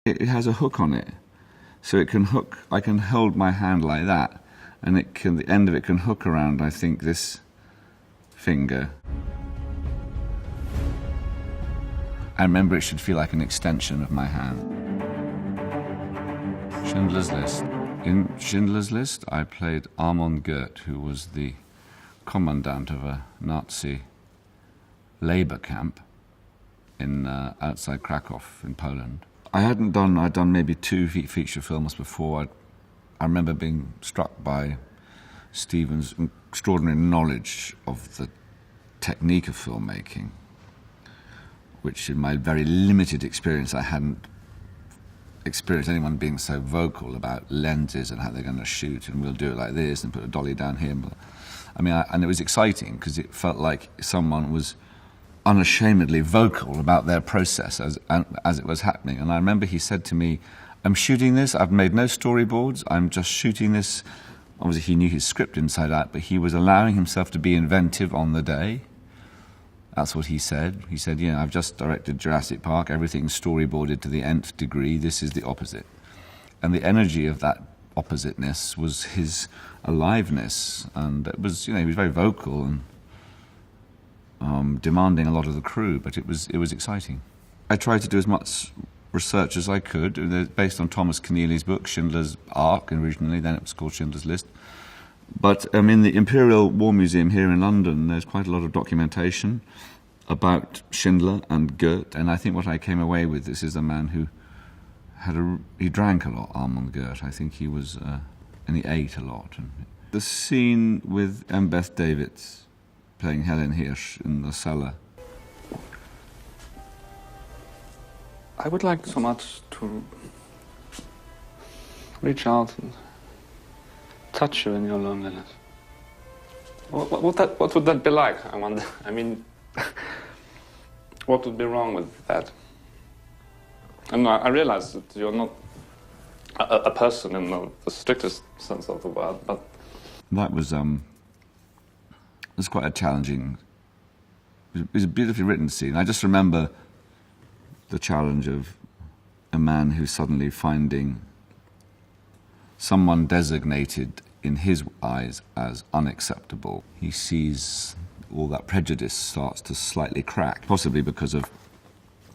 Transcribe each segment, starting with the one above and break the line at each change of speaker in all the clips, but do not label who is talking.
It has a hook on it, so it can hook. I can hold my hand like that, and the end of it can hook around, I think, this finger. I remember it should feel like an extension of my hand. Schindler's List. In Schindler's List, I played Armand Goeth, who was the commandant of a Nazi labor camp in outside Krakow in Poland. I'd done maybe 2 feature films before. I remember being struck by Stephen's extraordinary knowledge of the technique of filmmaking, which in my very limited experience I hadn't experienced anyone being so vocal about lenses and how they're going to shoot, and we'll do it like this and put a dolly down here. I mean, and it was exciting because it felt like someone was unashamedly vocal about their process as it was happening. And I remember he said to me, I'm shooting this, I've made no storyboards, I'm just shooting this. Obviously he knew his script inside out, but he was allowing himself to be inventive on the day. That's what he said. He said, you know, I've just directed Jurassic Park, everything's storyboarded to the nth degree, this is the opposite. And the energy of that oppositeness was his aliveness, and it was, you know, he was very vocal and demanding a lot of the crew, but it was exciting. I tried to do as much research as I could, based on Thomas Keneally's book, Schindler's Ark, originally, then it was called Schindler's List. But in the Imperial War Museum here in London, there's quite a lot of documentation about Schindler and Goeth, and I think what I came away with, this is a man who he drank a lot, Armand Goeth. I think he was, and he ate a lot. And the scene with Beth Davids playing Helen Hirsch in the cellar.
I would like so much to reach out and touch you in your loneliness. What would that be like, I wonder? I mean, what would be wrong with that? And I realize that you're not a person in the strictest sense of the word, but...
That was quite a challenging... It was a beautifully written scene. I just remember the challenge of a man who's suddenly finding someone designated in his eyes as unacceptable. He sees all that prejudice starts to slightly crack, possibly because of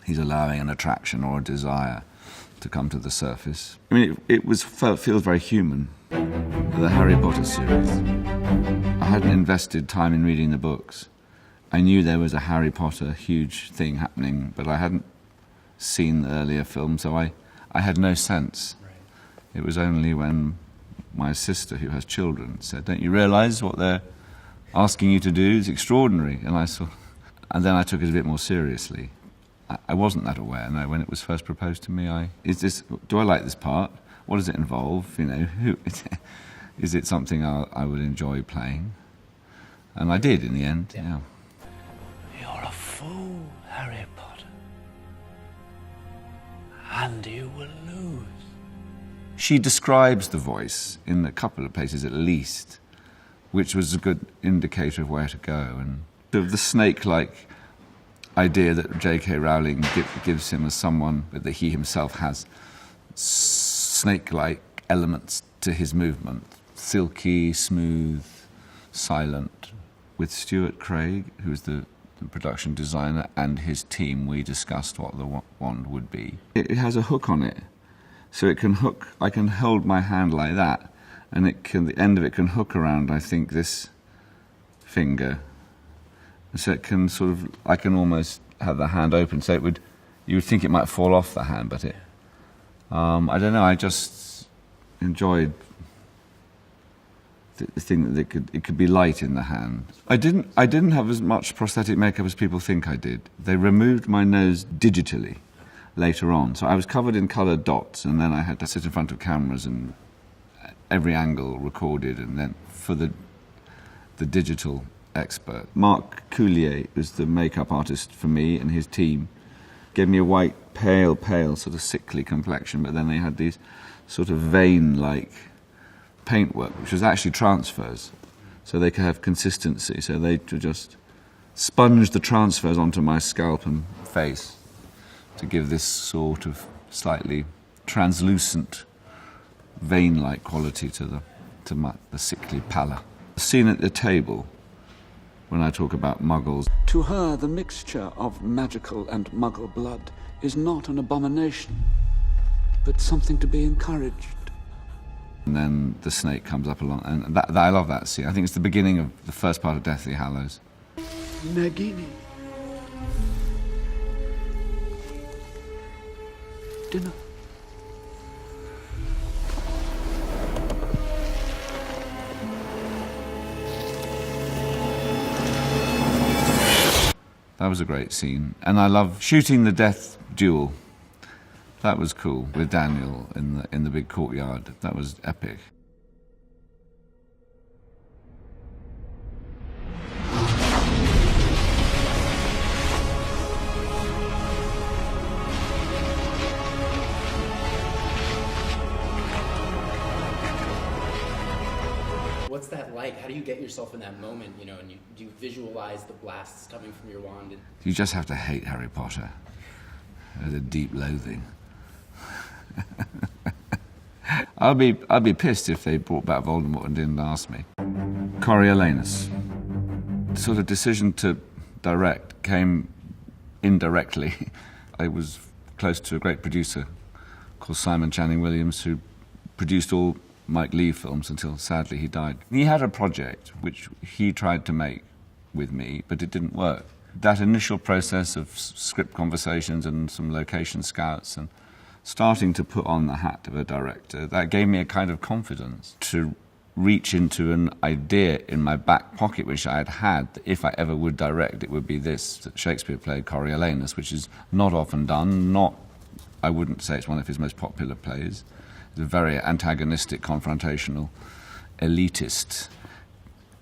he's allowing an attraction or a desire to come to the surface. I mean, it feels very human. The Harry Potter series. I hadn't invested time in reading the books. I knew there was a Harry Potter huge thing happening, but I hadn't seen the earlier films, so I had no sense. Right. It was only when my sister, who has children, said, don't you realise what they're asking you to do is extraordinary? And then I took it a bit more seriously. I wasn't that aware. No, when it was first proposed to me, do I like this part? What does it involve? You know, is it something I would enjoy playing? And I did in the end, yeah.
You're a fool, Harry Potter. And you will lose.
She describes the voice in a couple of places at least, which was a good indicator of where to go. And the snake-like idea that J.K. Rowling gives him as someone that he himself has snake-like elements to his movement, silky, smooth, silent. With Stuart Craig, who's the production designer, and his team, we discussed what the wand would be. It has a hook on it, so it can hook. I can hold my hand like that, and the end of it can hook around, I think, this finger. So it can sort of, I can almost have the hand open, so you would think it might fall off the hand, but I don't know, I just enjoyed the thing that it could be light in the hand. I didn't have as much prosthetic makeup as people think I did. They removed my nose digitally later on, so I was covered in coloured dots, and then I had to sit in front of cameras and every angle recorded, and then for the digital expert. Marc Coulier was the makeup artist for me, and his team gave me a white, pale, sort of sickly complexion, but then they had these sort of vein-like paintwork, which was actually transfers, so they could have consistency. So they just sponged the transfers onto my scalp and face to give this sort of slightly translucent, vein-like quality to the sickly pallor. The scene at the table, when I talk about muggles.
To her, the mixture of magical and muggle blood is not an abomination, but something to be encouraged.
And then the snake comes up along, and I love that scene. I think it's the beginning of the first part of Deathly Hallows.
Nagini. Dinner.
That was a great scene. And I love shooting the death duel. That was cool, with Daniel in the big courtyard. That was epic.
What's that like? How do you get yourself in that moment, you know, and do you visualize the blasts coming from your wand?
You just have to hate Harry Potter. There's a deep loathing. I'd be pissed if they brought back Voldemort and didn't ask me. Coriolanus. The sort of decision to direct came indirectly. I was close to a great producer called Simon Channing Williams, who produced all Mike Leigh films until, sadly, he died. He had a project which he tried to make with me, but it didn't work. That initial process of script conversations and some location scouts and starting to put on the hat of a director, that gave me a kind of confidence to reach into an idea in my back pocket which I had that if I ever would direct, it would be this, that Shakespeare played Coriolanus, which is not often done, I wouldn't say it's one of his most popular plays. It's a very antagonistic, confrontational, elitist,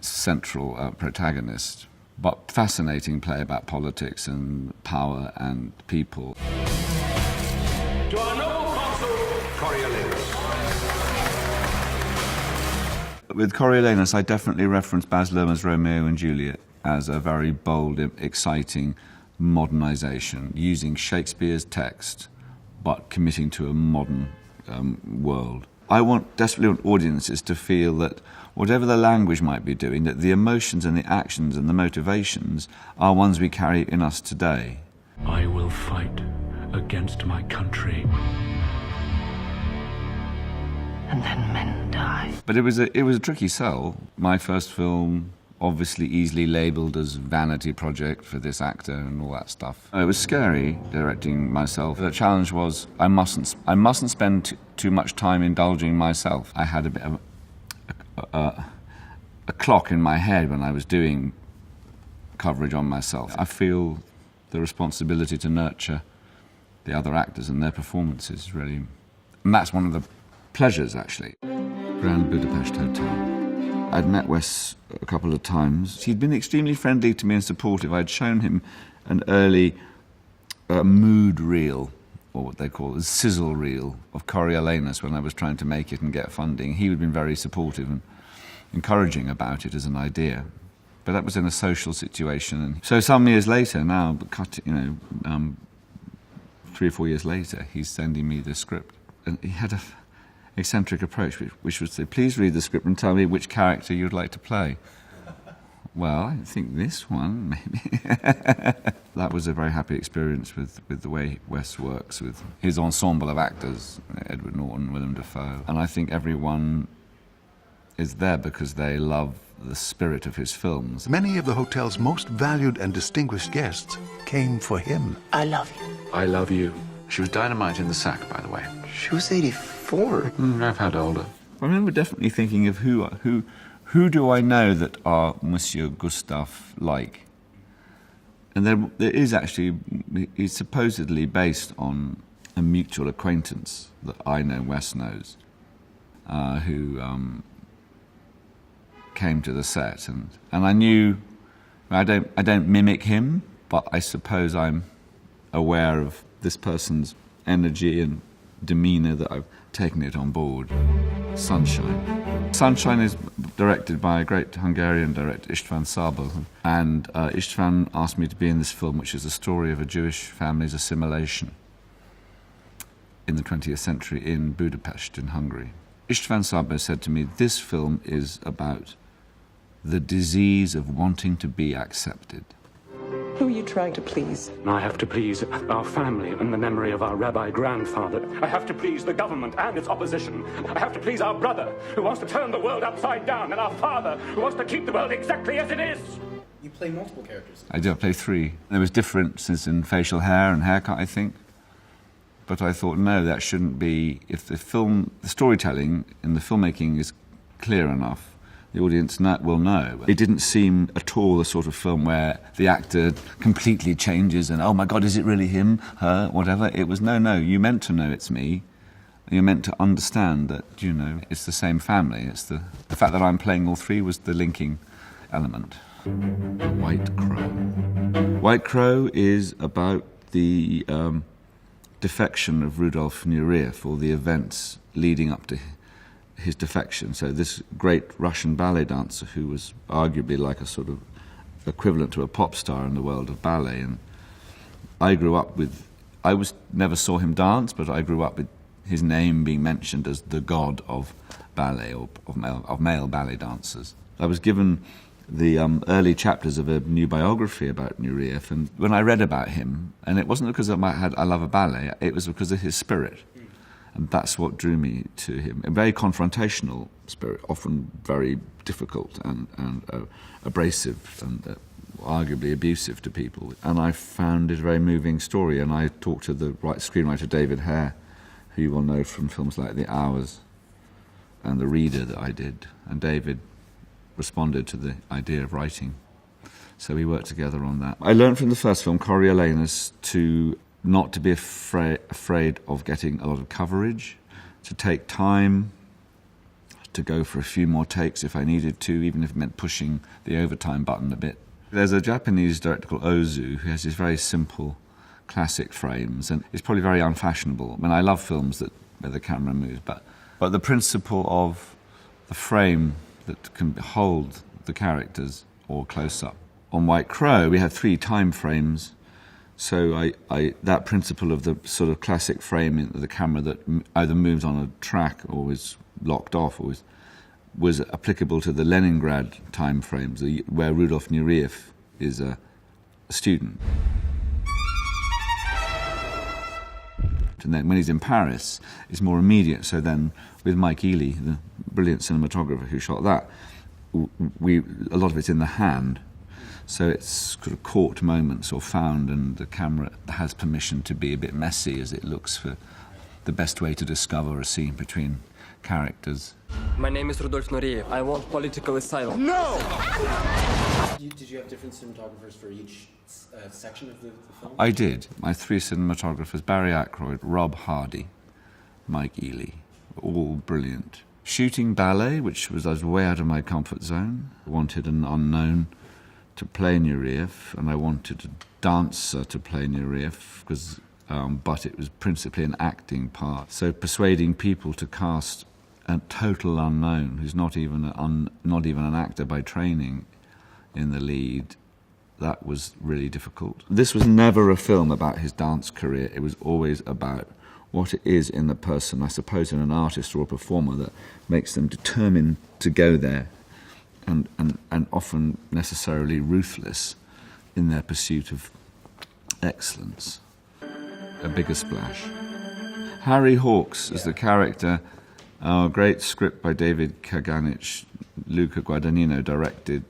central protagonist, but fascinating play about politics and power and people.
To our noble consul, Coriolanus.
With Coriolanus, I definitely reference Baz Luhrmann's Romeo and Juliet as a very bold, exciting modernisation, using Shakespeare's text, but committing to a modern world. I desperately want audiences to feel that whatever the language might be doing, that the emotions and the actions and the motivations are ones we carry in us today.
I will fight against my country.
And then men die.
But it was a tricky sell. My first film, obviously easily labelled as vanity project for this actor and all that stuff. It was scary directing myself. The challenge was I mustn't spend too much time indulging myself. I had a bit of a clock in my head when I was doing coverage on myself. I feel the responsibility to nurture the other actors and their performances, really. And that's one of the pleasures, actually. Grand Budapest Hotel. I'd met Wes a couple of times. He'd been extremely friendly to me and supportive. I'd shown him an early mood reel, or what they call a sizzle reel, of Coriolanus when I was trying to make it and get funding. He had been very supportive and encouraging about it as an idea. But that was in a social situation. And so some years later, now, 3 or 4 years later, he's sending me the script. And he had an eccentric approach, which was to say, please read the script and tell me which character you'd like to play. Well, I think this one, maybe. That was a very happy experience with the way Wes works, with his ensemble of actors, Edward Norton, Willem Dafoe. And I think everyone is there because they love the spirit of his films.
Many of the hotel's most valued and distinguished guests came for him.
I love you.
I love you. She was dynamite in the sack, by the way.
She was 84.
I've had older.
I remember definitely thinking of who do I know that are Monsieur Gustave like? And there is actually, it's supposedly based on a mutual acquaintance that I know Wes knows, who came to the set, and I knew I don't mimic him, but I suppose I'm aware of this person's energy and demeanour that I've taken it on board. Sunshine. Sunshine is directed by a great Hungarian director, István Szabó, and István asked me to be in this film, which is the story of a Jewish family's assimilation. in the 20th century in Budapest, in Hungary. István Szabó said to me, this film is about the disease of wanting to be accepted.
Who are you trying to please?
I have to please our family and the memory of our rabbi grandfather. I have to please the government and its opposition. I have to please our brother, who wants to turn the world upside down, and our father, who wants to keep the world exactly as it is.
You play multiple characters.
I do, I play three. There was differences in facial hair and haircut, I think. But I thought, no, that shouldn't be. If the storytelling and the filmmaking is clear enough, the audience will know. It didn't seem at all the sort of film where the actor completely changes and, oh my God, is it really him, her, whatever? It was, no, you meant to know it's me. You're meant to understand that, it's the same family. It's the fact that I'm playing all three was the linking element. White Crow. White Crow is about the defection of Rudolf Nureyev, or the events leading up to his defection. So this great Russian ballet dancer, who was arguably like a sort of equivalent to a pop star in the world of ballet, and I grew up with, never saw him dance, but I grew up with his name being mentioned as the god of ballet, or of male ballet dancers. I was given the early chapters of a new biography about Nureyev, and when I read about him, and it wasn't because I love a ballet, it was because of his spirit. And that's what drew me to him. A very confrontational spirit, often very difficult and abrasive and arguably abusive to people. And I found it a very moving story. And I talked to the screenwriter David Hare, who you will know from films like The Hours and The Reader that I did. And David responded to the idea of writing. So we worked together on that. I learned from the first film, Coriolanus, not to be afraid of getting a lot of coverage, to take time, to go for a few more takes if I needed to, even if it meant pushing the overtime button a bit. There's a Japanese director called Ozu who has these very simple classic frames, and it's probably very unfashionable. I mean, I love films where the camera moves, but the principle of the frame that can hold the characters or close-up. On White Crow, we had 3 time frames. So that principle of the sort of classic frame in the camera that either moves on a track or is locked off or was applicable to the Leningrad time frames, where Rudolf Nureyev is a student. And then when he's in Paris, it's more immediate. So then with Mike Ely, the brilliant cinematographer who shot that, a lot of it's in the hand. So it's sort of caught moments or found, and the camera has permission to be a bit messy as it looks for the best way to discover a scene between characters.
My name is Rudolf Nureyev. I want political asylum.
No! Did you have different cinematographers for each section of the film?
I did. My 3 cinematographers, Barry Ackroyd, Rob Hardy, Mike Ely, all brilliant. Shooting ballet, which I was way out of my comfort zone. I wanted an unknown to play Nureyev, and I wanted a dancer to play Nureyev, but it was principally an acting part. So persuading people to cast a total unknown, who's not even an actor by training, in the lead, that was really difficult. This was never a film about his dance career. It was always about what it is in the person, I suppose in an artist or a performer, that makes them determined to go there, and often necessarily ruthless in their pursuit of excellence. A bigger splash. Harry Hawks as the character, our great script by David Kaganich, Luca Guadagnino directed,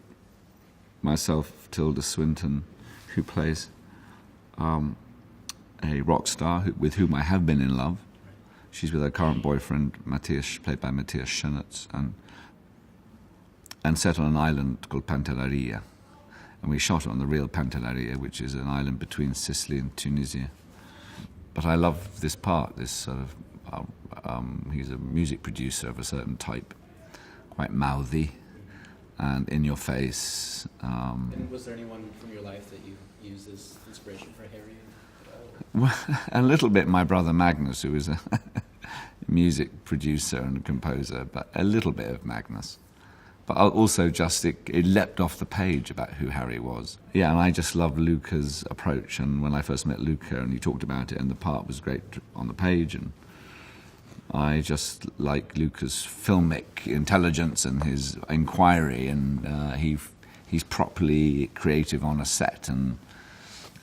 myself, Tilda Swinton, who plays a rock star with whom I have been in love. She's with her current boyfriend, Matthias, played by Matthias Schoenertz, and set on an island called Pantelleria. And we shot it on the real Pantelleria, which is an island between Sicily and Tunisia. But I love this part, this sort of, he's a music producer of a certain type, quite mouthy and in your face.
And was there anyone from your life that you used as inspiration for Harry?
Well, a little bit my brother Magnus, who is a music producer and composer, but a little bit of Magnus. But also just, it leapt off the page about who Harry was. Yeah, and I just loved Luca's approach, and when I first met Luca and he talked about it, and the part was great on the page, and I just like Luca's filmic intelligence and his inquiry, and he's properly creative on a set, and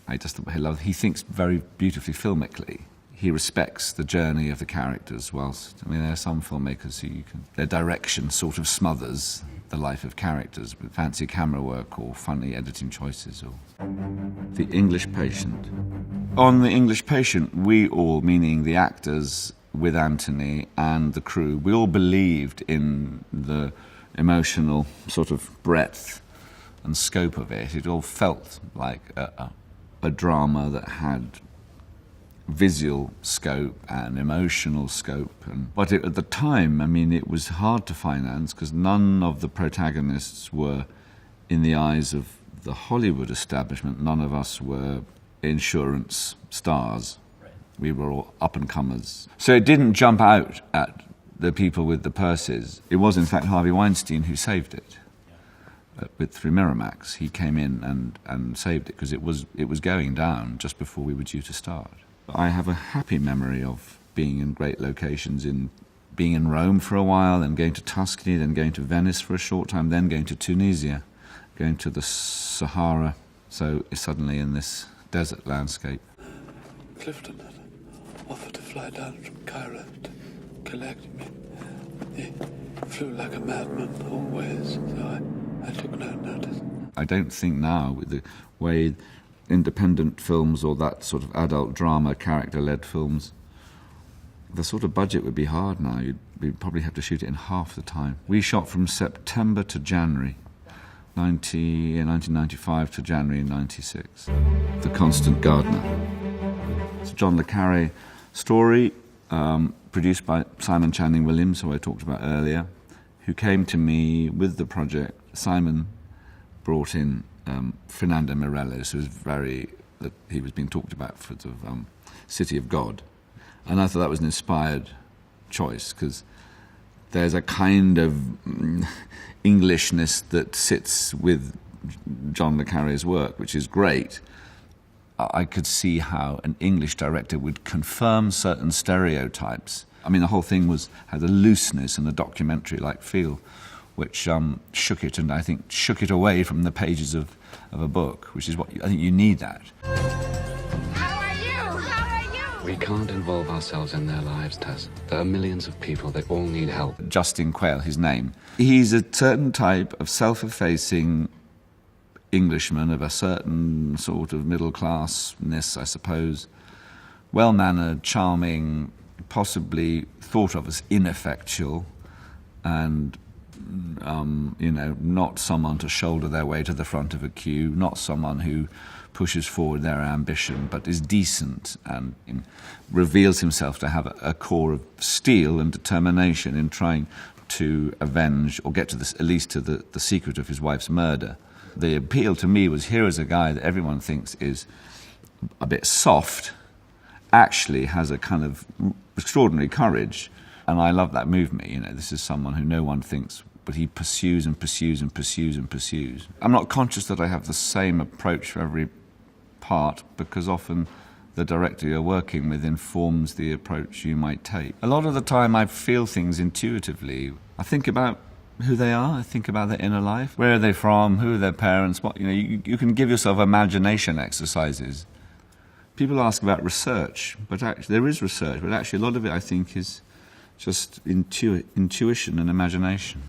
I just he thinks very beautifully filmically. He respects the journey of the characters, whilst, I mean, there are some filmmakers who their direction sort of smothers the life of characters with fancy camera work or funny editing choices. Or The English Patient. On The English Patient, we all, meaning the actors with Anthony and the crew, we all believed in the emotional sort of breadth and scope of it. It all felt like a drama that had visual scope and emotional scope. But at the time, I mean, it was hard to finance because none of the protagonists were, in the eyes of the Hollywood establishment, none of us were insurance stars. We were all up-and-comers. So it didn't jump out at the people with the purses. It was, in fact, Harvey Weinstein who saved it. Through Miramax, he came in and saved it because it was going down just before we were due to start. I have a happy memory of being in great locations, being in Rome for a while, then going to Tuscany, then going to Venice for a short time, then going to Tunisia, going to the Sahara. So suddenly in this desert landscape.
Clifton had offered to fly down from Cairo to collect me. He flew like a madman always, so I took no notice.
I don't think now, with the way independent films or that sort of adult drama, character-led films, the sort of budget would be hard now. We'd probably have to shoot it in half the time. We shot from September to January, 1995 to January 96. The Constant Gardener. It's a John le Carré story, produced by Simon Channing Williams, who I talked about earlier, who came to me with the project. Simon brought in Fernando Meirelles, he was being talked about for the City of God. And I thought that was an inspired choice, because there's a kind of Englishness that sits with John le Carré's work, which is great. I could see how an English director would confirm certain stereotypes. I mean, the whole thing had a looseness and a documentary-like feel, which shook it, and I think shook it away from the pages of a book, which is what I think you need that.
How are you? How are you?
We can't involve ourselves in their lives, Tess. There are millions of people, they all need help.
Justin Quayle, his name. He's a certain type of self-effacing Englishman of a certain sort of middle-classness, I suppose. Well-mannered, charming, possibly thought of as ineffectual, and not someone to shoulder their way to the front of a queue, not someone who pushes forward their ambition, but is decent and reveals himself to have a core of steel and determination in trying to avenge or get to at least to the secret of his wife's murder. The appeal to me was, here is a guy that everyone thinks is a bit soft, actually has a kind of extraordinary courage, and I love that movement. This is someone who no one thinks, but he pursues and pursues and pursues and pursues. I'm not conscious that I have the same approach for every part, because often the director you're working with informs the approach you might take. A lot of the time I feel things intuitively. I think about who they are, I think about their inner life. Where are they from? Who are their parents? What, you can give yourself imagination exercises. People ask about research, but actually there is research, but actually a lot of it I think is just intuition and imagination.